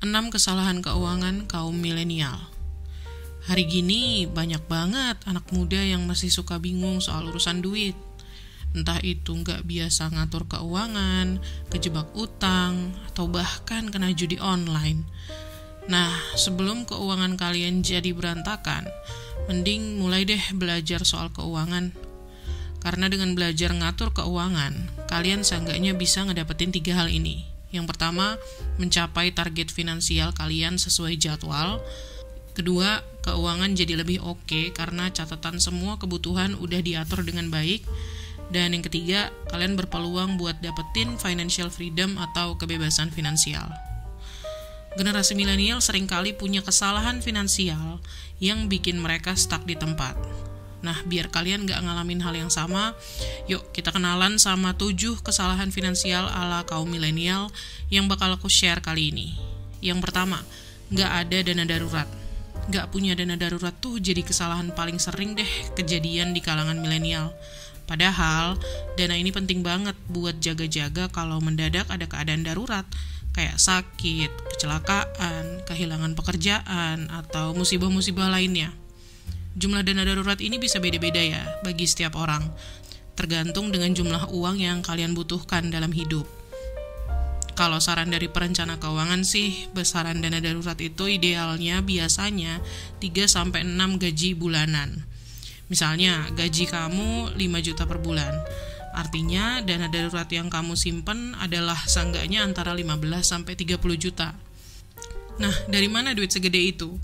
6 kesalahan keuangan kaum milenial. Hari gini banyak banget anak muda yang masih suka bingung soal urusan duit. Entah itu nggak biasa ngatur keuangan, kejebak utang, atau bahkan kena judi online. Nah, sebelum keuangan kalian jadi berantakan, mending mulai deh belajar soal keuangan. Karena dengan belajar ngatur keuangan, kalian seenggaknya bisa ngedapetin 3 hal ini. Yang pertama, mencapai target finansial kalian sesuai jadwal. Kedua, keuangan jadi lebih oke karena catatan semua kebutuhan udah diatur dengan baik. Dan yang ketiga, kalian berpeluang buat dapetin financial freedom atau kebebasan finansial. Generasi milenial seringkali punya kesalahan finansial yang bikin mereka stuck di tempat. Nah, biar kalian gak ngalamin hal yang sama, yuk kita kenalan sama 7 kesalahan finansial ala kaum milenial yang bakal aku share kali ini. Yang pertama, gak ada dana darurat. Gak punya dana darurat tuh jadi kesalahan paling sering deh kejadian di kalangan milenial. Padahal, dana ini penting banget buat jaga-jaga kalau mendadak ada keadaan darurat, kayak sakit, kecelakaan, kehilangan pekerjaan, atau musibah-musibah lainnya. Jumlah dana darurat ini bisa beda-beda ya bagi setiap orang, tergantung dengan jumlah uang yang kalian butuhkan dalam hidup. Kalau saran dari perencana keuangan sih, besaran dana darurat itu idealnya biasanya 3-6 gaji bulanan. Misalnya, gaji kamu 5 juta per bulan. Artinya, dana darurat yang kamu simpen adalah seenggaknya antara 15-30 juta. Nah, dari mana duit segede itu?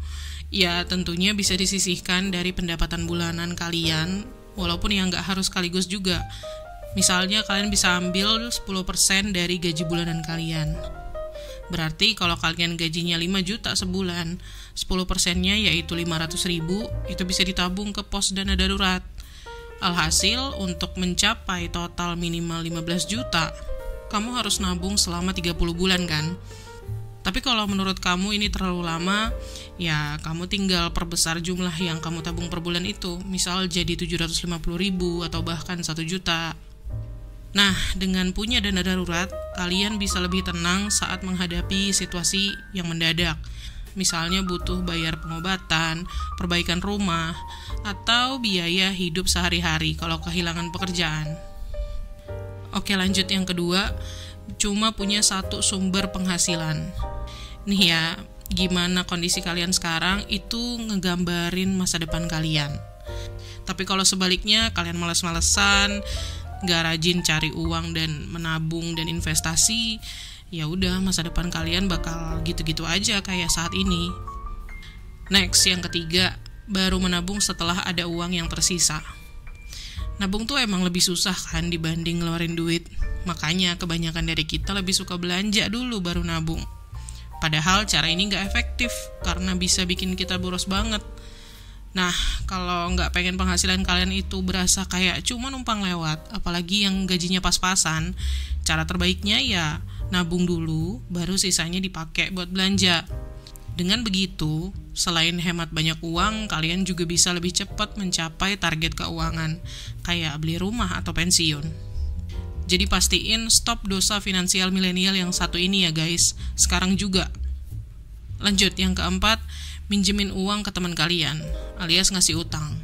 Ya, tentunya bisa disisihkan dari pendapatan bulanan kalian, walaupun yang nggak harus sekaligus juga. Misalnya kalian bisa ambil 10% dari gaji bulanan kalian. Berarti kalau kalian gajinya 5 juta sebulan, 10%-nya yaitu 500.000, itu bisa ditabung ke pos dana darurat. Alhasil, untuk mencapai total minimal 15 juta, kamu harus nabung selama 30 bulan kan? Tapi kalau menurut kamu ini terlalu lama, ya kamu tinggal perbesar jumlah yang kamu tabung per bulan itu. Misal jadi 750.000 atau bahkan 1 juta. Nah, dengan punya dana darurat, kalian bisa lebih tenang saat menghadapi situasi yang mendadak. Misalnya butuh bayar pengobatan, perbaikan rumah, atau biaya hidup sehari-hari kalau kehilangan pekerjaan. Oke, lanjut yang kedua, cuma punya 1 sumber penghasilan. Nih ya, gimana kondisi kalian sekarang itu ngegambarin masa depan kalian. Tapi kalau sebaliknya, kalian malas-malesan, gak rajin cari uang dan menabung dan investasi, ya udah masa depan kalian bakal gitu-gitu aja kayak saat ini. Next, yang ketiga, baru menabung setelah ada uang yang tersisa. Nabung tuh emang lebih susah kan dibanding ngeluarin duit. Makanya kebanyakan dari kita lebih suka belanja dulu baru nabung. Padahal cara ini gak efektif karena bisa bikin kita boros banget. Nah, kalau nggak pengen penghasilan kalian itu berasa kayak cuma numpang lewat, apalagi yang gajinya pas-pasan, cara terbaiknya ya nabung dulu, baru sisanya dipakai buat belanja. Dengan begitu, selain hemat banyak uang, kalian juga bisa lebih cepat mencapai target keuangan, kayak beli rumah atau pensiun. Jadi pastiin stop dosa finansial milenial yang satu ini ya guys, sekarang juga. Lanjut, yang keempat, minjemin uang ke teman kalian, alias ngasih utang.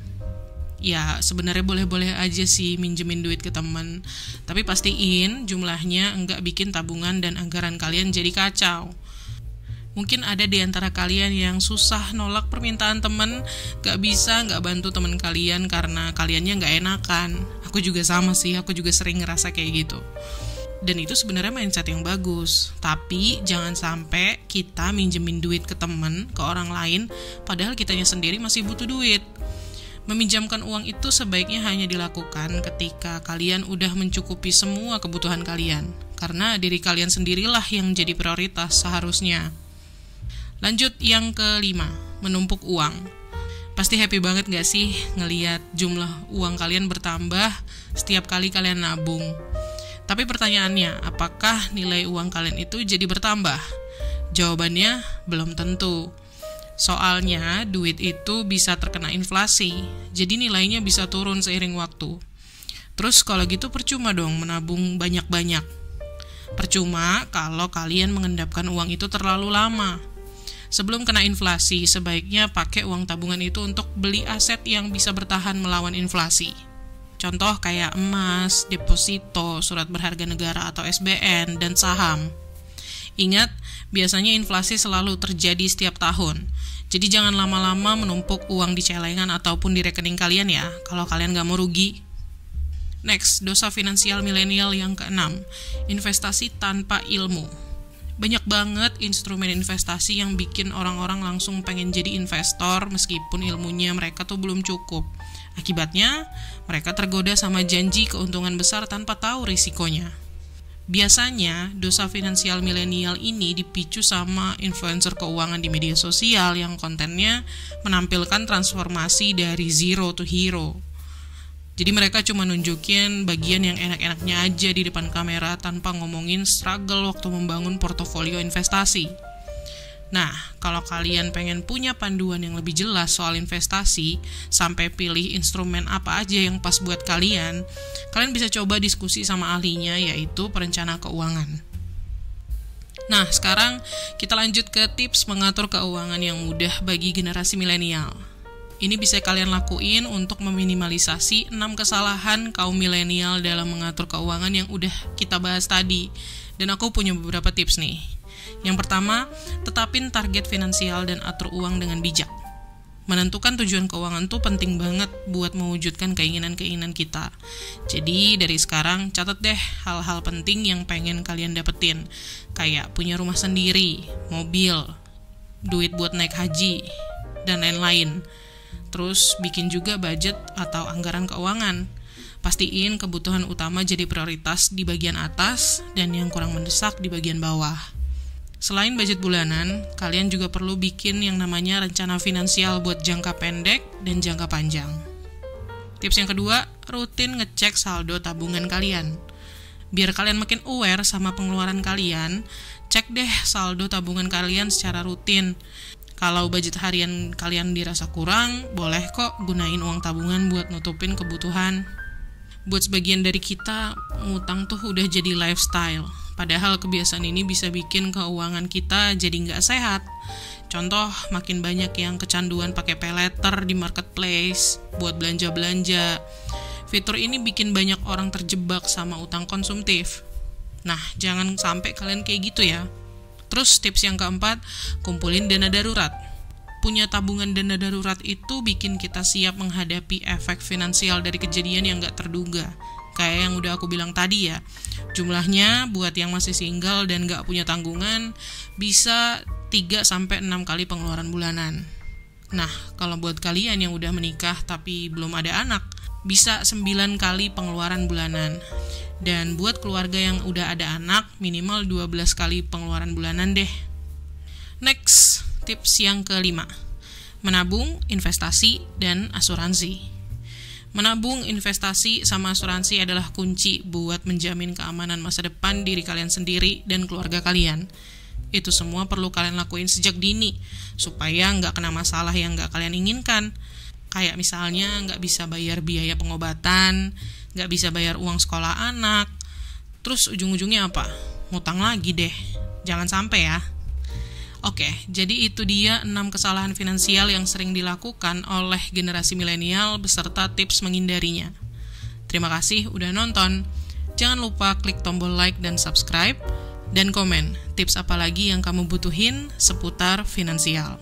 Ya, sebenarnya boleh-boleh aja sih minjemin duit ke teman, tapi pastiin jumlahnya enggak bikin tabungan dan anggaran kalian jadi kacau. Mungkin ada di antara kalian yang susah nolak permintaan teman, gak bantu teman kalian karena kaliannya gak enakan. Aku juga sama sih, aku juga sering ngerasa kayak gitu. Dan itu sebenarnya mindset yang bagus. Tapi jangan sampai kita minjemin duit ke teman, ke orang lain, padahal kitanya sendiri masih butuh duit. Meminjamkan uang itu sebaiknya hanya dilakukan ketika kalian udah mencukupi semua kebutuhan kalian. Karena diri kalian sendirilah yang jadi prioritas seharusnya. Lanjut yang kelima, menumpuk uang. Pasti happy banget gak sih ngelihat jumlah uang kalian bertambah setiap kali kalian nabung? Tapi pertanyaannya, apakah nilai uang kalian itu jadi bertambah? Jawabannya belum tentu. Soalnya duit itu bisa terkena inflasi, jadi nilainya bisa turun seiring waktu. Terus kalau gitu percuma dong menabung banyak-banyak. Percuma kalau kalian mengendapkan uang itu terlalu lama. Sebelum kena inflasi, sebaiknya pakai uang tabungan itu untuk beli aset yang bisa bertahan melawan inflasi. Contoh kayak emas, deposito, surat berharga negara atau SBN, dan saham. Ingat, biasanya inflasi selalu terjadi setiap tahun. Jadi jangan lama-lama menumpuk uang di celengan ataupun di rekening kalian ya, kalau kalian gak mau rugi. Next, dosa finansial milenial yang keenam, investasi tanpa ilmu. Banyak banget instrumen investasi yang bikin orang-orang langsung pengen jadi investor meskipun ilmunya mereka tuh belum cukup. Akibatnya, mereka tergoda sama janji keuntungan besar tanpa tahu risikonya. Biasanya, dosa finansial milenial ini dipicu sama influencer keuangan di media sosial yang kontennya menampilkan transformasi dari zero to hero. Jadi mereka cuma nunjukin bagian yang enak-enaknya aja di depan kamera tanpa ngomongin struggle waktu membangun portofolio investasi. Nah, kalau kalian pengen punya panduan yang lebih jelas soal investasi, sampai pilih instrumen apa aja yang pas buat kalian bisa coba diskusi sama ahlinya, yaitu perencana keuangan. Nah, sekarang kita lanjut ke tips mengatur keuangan yang mudah bagi generasi milenial. Ini bisa kalian lakuin untuk meminimalisasi 6 kesalahan kaum milenial dalam mengatur keuangan yang udah kita bahas tadi. Dan aku punya beberapa tips nih. Yang pertama, tetapin target finansial dan atur uang dengan bijak. Menentukan tujuan keuangan tuh penting banget buat mewujudkan keinginan-keinginan kita. Jadi dari sekarang catat deh hal-hal penting yang pengen kalian dapetin. Kayak punya rumah sendiri, mobil, duit buat naik haji, dan lain-lain. Terus bikin juga budget atau anggaran keuangan. Pastiin kebutuhan utama jadi prioritas di bagian atas dan yang kurang mendesak di bagian bawah. Selain budget bulanan, kalian juga perlu bikin yang namanya rencana finansial buat jangka pendek dan jangka panjang. Tips yang kedua, rutin ngecek saldo tabungan kalian. Biar kalian makin aware sama pengeluaran kalian, cek deh saldo tabungan kalian secara rutin. Kalau budget harian kalian dirasa kurang, boleh kok gunain uang tabungan buat nutupin kebutuhan. Buat sebagian dari kita, ngutang tuh udah jadi lifestyle. Padahal kebiasaan ini bisa bikin keuangan kita jadi nggak sehat. Contoh, makin banyak yang kecanduan pakai paylater di marketplace buat belanja-belanja. Fitur ini bikin banyak orang terjebak sama utang konsumtif. Nah, jangan sampai kalian kayak gitu ya. Terus tips yang keempat, kumpulin dana darurat. Punya tabungan dana darurat itu bikin kita siap menghadapi efek finansial dari kejadian yang gak terduga. Kayak yang udah aku bilang tadi ya, jumlahnya buat yang masih single dan gak punya tanggungan bisa 3-6 kali pengeluaran bulanan. Nah, kalau buat kalian yang udah menikah tapi belum ada anak, bisa 9 kali pengeluaran bulanan. Dan buat keluarga yang udah ada anak, minimal 12 kali pengeluaran bulanan deh. Next, tips yang kelima. Menabung, investasi, dan asuransi. Menabung, investasi, sama asuransi adalah kunci buat menjamin keamanan masa depan diri kalian sendiri dan keluarga kalian. Itu semua perlu kalian lakuin sejak dini, supaya nggak kena masalah yang nggak kalian inginkan. Kayak misalnya nggak bisa bayar biaya pengobatan, nggak bisa bayar uang sekolah anak, terus ujung-ujungnya apa? Ngutang lagi deh. Jangan sampai ya. Oke, jadi itu dia 6 kesalahan finansial yang sering dilakukan oleh generasi milenial beserta tips menghindarinya. Terima kasih udah nonton. Jangan lupa klik tombol like dan subscribe, dan komen tips apa lagi yang kamu butuhin seputar finansial.